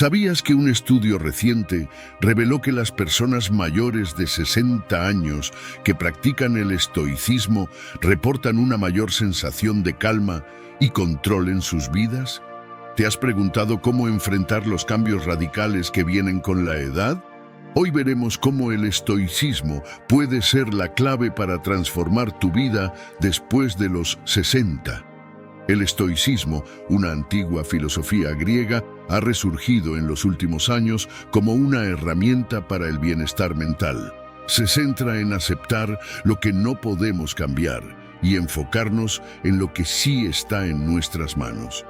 ¿Sabías que un estudio reciente reveló que las personas mayores de 60 años que practican el estoicismo reportan una mayor sensación de calma y control en sus vidas? ¿Te has preguntado cómo enfrentar los cambios radicales que vienen con la edad? Hoy veremos cómo el estoicismo puede ser la clave para transformar tu vida después de los 60. El estoicismo, una antigua filosofía griega, ha resurgido en los últimos años como una herramienta para el bienestar mental. Se centra en aceptar lo que no podemos cambiar y enfocarnos en lo que sí está en nuestras manos.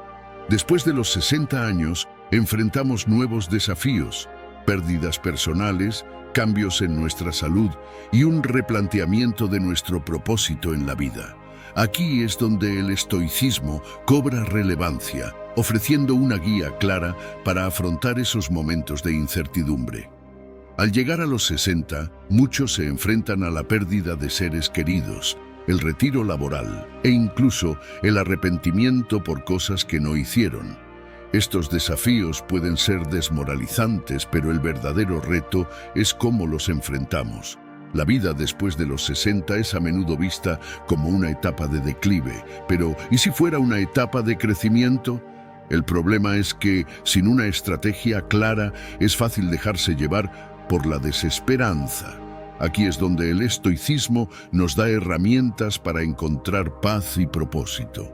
Después de los 60 años, enfrentamos nuevos desafíos, pérdidas personales, cambios en nuestra salud y un replanteamiento de nuestro propósito en la vida. Aquí es donde el estoicismo cobra relevancia, ofreciendo una guía clara para afrontar esos momentos de incertidumbre. Al llegar a los 60, muchos se enfrentan a la pérdida de seres queridos, el retiro laboral e incluso el arrepentimiento por cosas que no hicieron. Estos desafíos pueden ser desmoralizantes, pero el verdadero reto es cómo los enfrentamos. La vida después de los 60 es a menudo vista como una etapa de declive, pero ¿y si fuera una etapa de crecimiento? El problema es que, sin una estrategia clara, es fácil dejarse llevar por la desesperanza. Aquí es donde el estoicismo nos da herramientas para encontrar paz y propósito.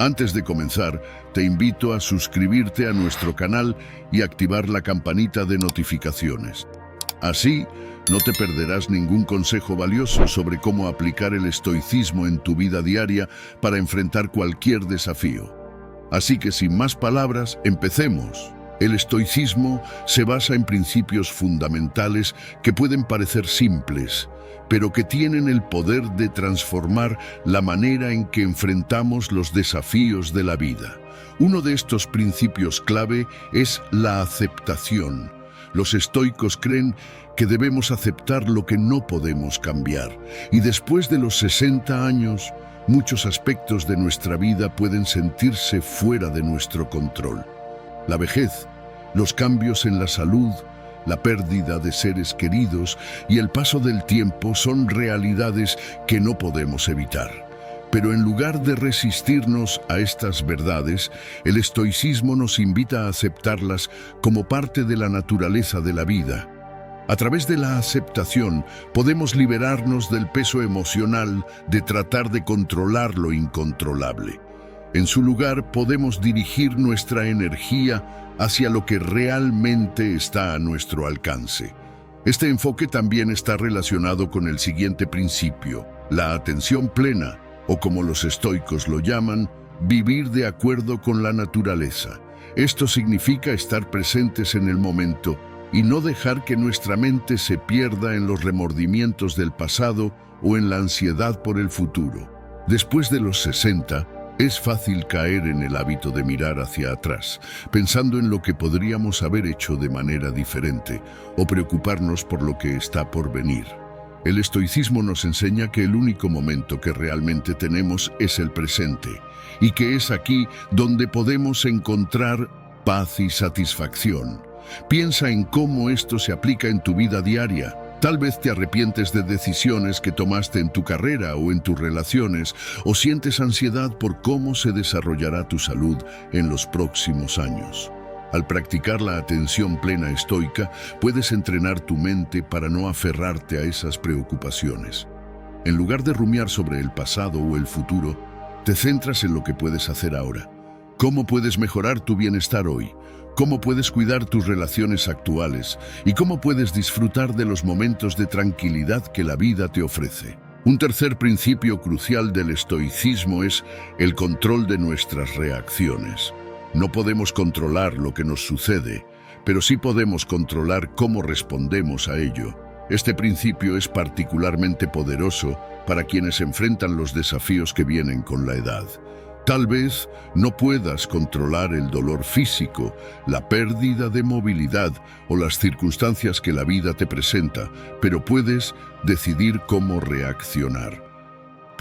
Antes de comenzar, te invito a suscribirte a nuestro canal y activar la campanita de notificaciones. Así, no te perderás ningún consejo valioso sobre cómo aplicar el estoicismo en tu vida diaria para enfrentar cualquier desafío. Así que sin más palabras, empecemos. El estoicismo se basa en principios fundamentales que pueden parecer simples, pero que tienen el poder de transformar la manera en que enfrentamos los desafíos de la vida. Uno de estos principios clave es la aceptación. Los estoicos creen que debemos aceptar lo que no podemos cambiar, y después de los 60 años, muchos aspectos de nuestra vida pueden sentirse fuera de nuestro control. La vejez, los cambios en la salud, la pérdida de seres queridos y el paso del tiempo son realidades que no podemos evitar. Pero en lugar de resistirnos a estas verdades, el estoicismo nos invita a aceptarlas como parte de la naturaleza de la vida. A través de la aceptación, podemos liberarnos del peso emocional de tratar de controlar lo incontrolable. En su lugar, podemos dirigir nuestra energía hacia lo que realmente está a nuestro alcance. Este enfoque también está relacionado con el siguiente principio: la atención plena, o como los estoicos lo llaman, vivir de acuerdo con la naturaleza. Esto significa estar presentes en el momento y no dejar que nuestra mente se pierda en los remordimientos del pasado o en la ansiedad por el futuro. Después de los 60, es fácil caer en el hábito de mirar hacia atrás, pensando en lo que podríamos haber hecho de manera diferente o preocuparnos por lo que está por venir. El estoicismo nos enseña que el único momento que realmente tenemos es el presente, y que es aquí donde podemos encontrar paz y satisfacción. Piensa en cómo esto se aplica en tu vida diaria. Tal vez te arrepientes de decisiones que tomaste en tu carrera o en tus relaciones, o sientes ansiedad por cómo se desarrollará tu salud en los próximos años. Al practicar la atención plena estoica, puedes entrenar tu mente para no aferrarte a esas preocupaciones. En lugar de rumiar sobre el pasado o el futuro, te centras en lo que puedes hacer ahora. ¿Cómo puedes mejorar tu bienestar hoy? ¿Cómo puedes cuidar tus relaciones actuales? ¿Y cómo puedes disfrutar de los momentos de tranquilidad que la vida te ofrece? Un tercer principio crucial del estoicismo es el control de nuestras reacciones. No podemos controlar lo que nos sucede, pero sí podemos controlar cómo respondemos a ello. Este principio es particularmente poderoso para quienes enfrentan los desafíos que vienen con la edad. Tal vez no puedas controlar el dolor físico, la pérdida de movilidad o las circunstancias que la vida te presenta, pero puedes decidir cómo reaccionar.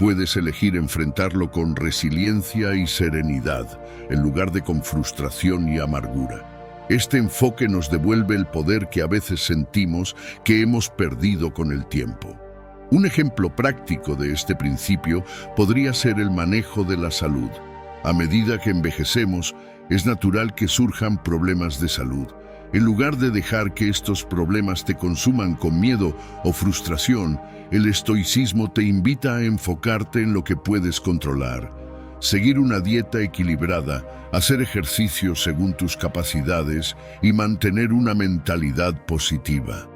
Puedes elegir enfrentarlo con resiliencia y serenidad, en lugar de con frustración y amargura. Este enfoque nos devuelve el poder que a veces sentimos que hemos perdido con el tiempo. Un ejemplo práctico de este principio podría ser el manejo de la salud. A medida que envejecemos, es natural que surjan problemas de salud. En lugar de dejar que estos problemas te consuman con miedo o frustración, el estoicismo te invita a enfocarte en lo que puedes controlar. Seguir una dieta equilibrada, hacer ejercicio según tus capacidades y mantener una mentalidad positiva.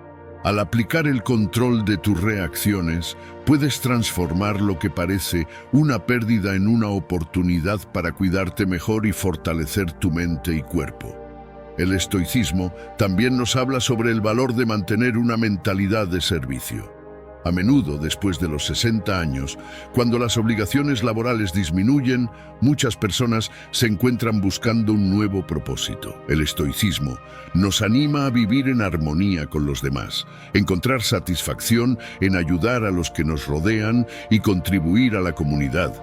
Al aplicar el control de tus reacciones, puedes transformar lo que parece una pérdida en una oportunidad para cuidarte mejor y fortalecer tu mente y cuerpo. El estoicismo también nos habla sobre el valor de mantener una mentalidad de servicio. A menudo, después de los 60 años, cuando las obligaciones laborales disminuyen, muchas personas se encuentran buscando un nuevo propósito. El estoicismo nos anima a vivir en armonía con los demás, encontrar satisfacción en ayudar a los que nos rodean y contribuir a la comunidad.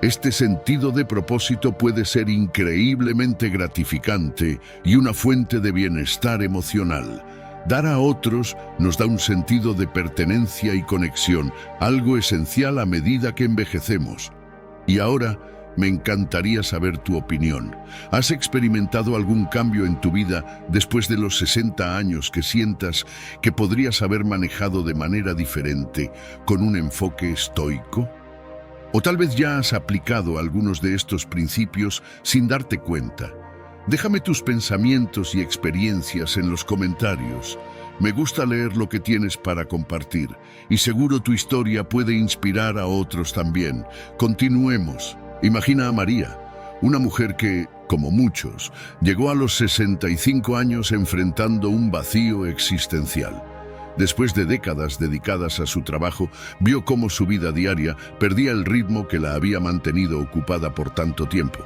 Este sentido de propósito puede ser increíblemente gratificante y una fuente de bienestar emocional. Dar a otros nos da un sentido de pertenencia y conexión, algo esencial a medida que envejecemos. Y ahora, me encantaría saber tu opinión. ¿Has experimentado algún cambio en tu vida después de los 60 años que sientas que podrías haber manejado de manera diferente, con un enfoque estoico? O tal vez ya has aplicado algunos de estos principios sin darte cuenta. Déjame tus pensamientos y experiencias en los comentarios. Me gusta leer lo que tienes para compartir y seguro tu historia puede inspirar a otros también. Continuemos. Imagina a María, una mujer que, como muchos, llegó a los 65 años enfrentando un vacío existencial. Después de décadas dedicadas a su trabajo, vio cómo su vida diaria perdía el ritmo que la había mantenido ocupada por tanto tiempo.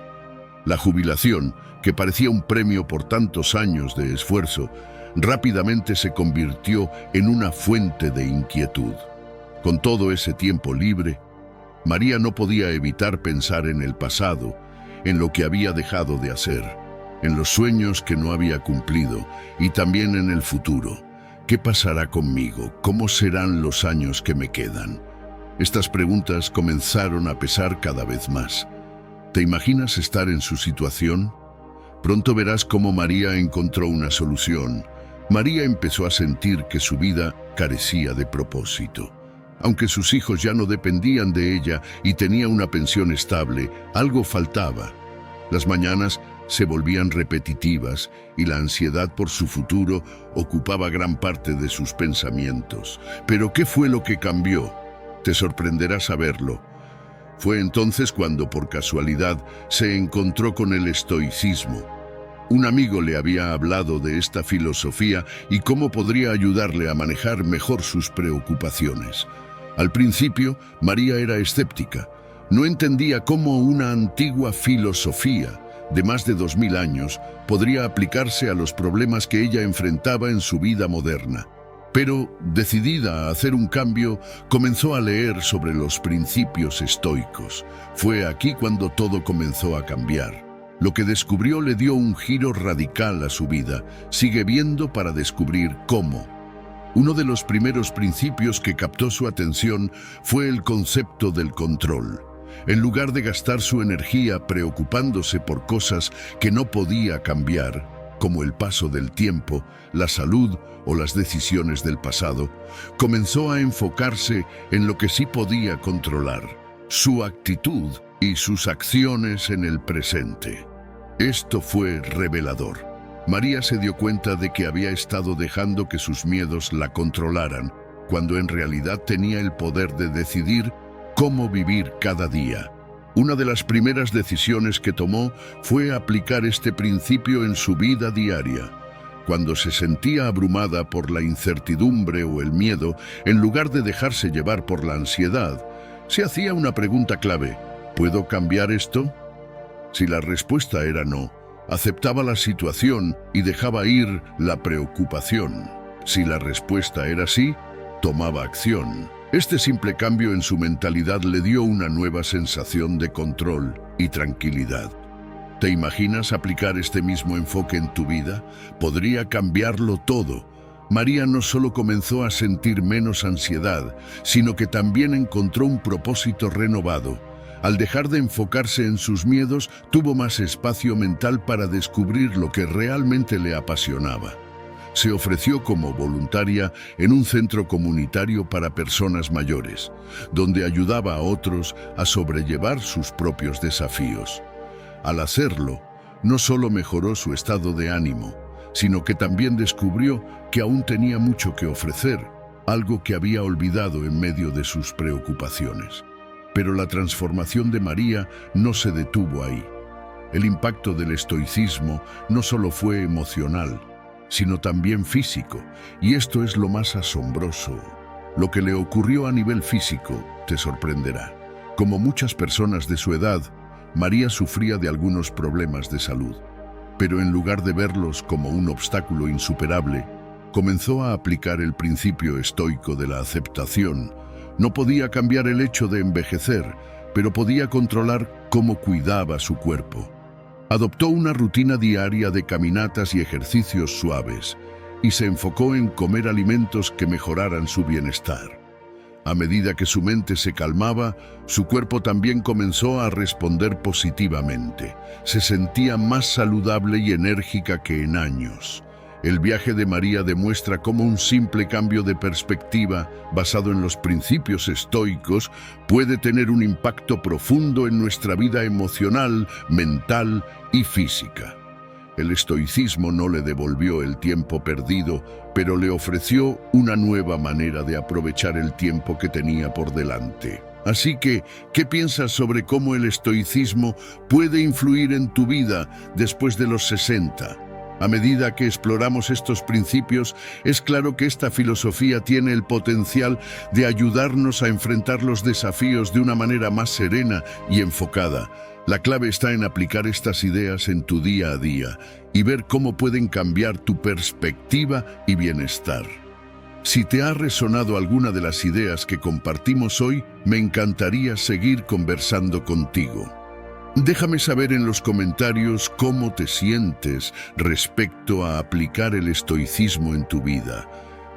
La jubilación, que parecía un premio por tantos años de esfuerzo, rápidamente se convirtió en una fuente de inquietud. Con todo ese tiempo libre, María no podía evitar pensar en el pasado, en lo que había dejado de hacer, en los sueños que no había cumplido y también en el futuro. ¿Qué pasará conmigo? ¿Cómo serán los años que me quedan? Estas preguntas comenzaron a pesar cada vez más. ¿Te imaginas estar en su situación? Pronto verás cómo María encontró una solución. María empezó a sentir que su vida carecía de propósito. Aunque sus hijos ya no dependían de ella y tenía una pensión estable, algo faltaba. Las mañanas se volvían repetitivas y la ansiedad por su futuro ocupaba gran parte de sus pensamientos. ¿Pero qué fue lo que cambió? Te sorprenderá saberlo. Fue entonces cuando, por casualidad, se encontró con el estoicismo. Un amigo le había hablado de esta filosofía y cómo podría ayudarle a manejar mejor sus preocupaciones. Al principio, María era escéptica. No entendía cómo una antigua filosofía de más de 2000 años podría aplicarse a los problemas que ella enfrentaba en su vida moderna. Pero, decidida a hacer un cambio, comenzó a leer sobre los principios estoicos. Fue aquí cuando todo comenzó a cambiar. Lo que descubrió le dio un giro radical a su vida. Sigue viendo para descubrir cómo. Uno de los primeros principios que captó su atención fue el concepto del control. En lugar de gastar su energía preocupándose por cosas que no podía cambiar, como el paso del tiempo, la salud o las decisiones del pasado, comenzó a enfocarse en lo que sí podía controlar, su actitud y sus acciones en el presente. Esto fue revelador. María se dio cuenta de que había estado dejando que sus miedos la controlaran, cuando en realidad tenía el poder de decidir cómo vivir cada día. Una de las primeras decisiones que tomó fue aplicar este principio en su vida diaria. Cuando se sentía abrumada por la incertidumbre o el miedo, en lugar de dejarse llevar por la ansiedad, se hacía una pregunta clave: ¿puedo cambiar esto? Si la respuesta era no, aceptaba la situación y dejaba ir la preocupación. Si la respuesta era sí, tomaba acción. Este simple cambio en su mentalidad le dio una nueva sensación de control y tranquilidad. ¿Te imaginas aplicar este mismo enfoque en tu vida? Podría cambiarlo todo. María no solo comenzó a sentir menos ansiedad, sino que también encontró un propósito renovado. Al dejar de enfocarse en sus miedos, tuvo más espacio mental para descubrir lo que realmente le apasionaba. Se ofreció como voluntaria en un centro comunitario para personas mayores, donde ayudaba a otros a sobrellevar sus propios desafíos. Al hacerlo, no solo mejoró su estado de ánimo, sino que también descubrió que aún tenía mucho que ofrecer, algo que había olvidado en medio de sus preocupaciones. Pero la transformación de María no se detuvo ahí. El impacto del estoicismo no solo fue emocional, sino también físico, y esto es lo más asombroso. Lo que le ocurrió a nivel físico te sorprenderá. Como muchas personas de su edad, María sufría de algunos problemas de salud, pero en lugar de verlos como un obstáculo insuperable, comenzó a aplicar el principio estoico de la aceptación. No podía cambiar el hecho de envejecer, pero podía controlar cómo cuidaba su cuerpo. Adoptó una rutina diaria de caminatas y ejercicios suaves, y se enfocó en comer alimentos que mejoraran su bienestar. A medida que su mente se calmaba, su cuerpo también comenzó a responder positivamente. Se sentía más saludable y enérgica que en años. El viaje de María demuestra cómo un simple cambio de perspectiva, basado en los principios estoicos, puede tener un impacto profundo en nuestra vida emocional, mental y física. El estoicismo no le devolvió el tiempo perdido, pero le ofreció una nueva manera de aprovechar el tiempo que tenía por delante. Así que, ¿qué piensas sobre cómo el estoicismo puede influir en tu vida después de los 60? A medida que exploramos estos principios, es claro que esta filosofía tiene el potencial de ayudarnos a enfrentar los desafíos de una manera más serena y enfocada. La clave está en aplicar estas ideas en tu día a día y ver cómo pueden cambiar tu perspectiva y bienestar. Si te ha resonado alguna de las ideas que compartimos hoy, me encantaría seguir conversando contigo. Déjame saber en los comentarios cómo te sientes respecto a aplicar el estoicismo en tu vida.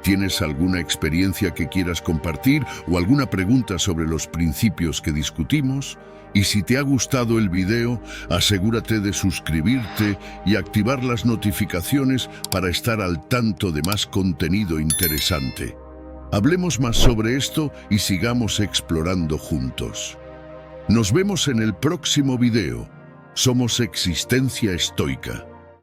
¿Tienes alguna experiencia que quieras compartir o alguna pregunta sobre los principios que discutimos? Y si te ha gustado el video, asegúrate de suscribirte y activar las notificaciones para estar al tanto de más contenido interesante. Hablemos más sobre esto y sigamos explorando juntos. Nos vemos en el próximo video. Somos Existencia Estoica.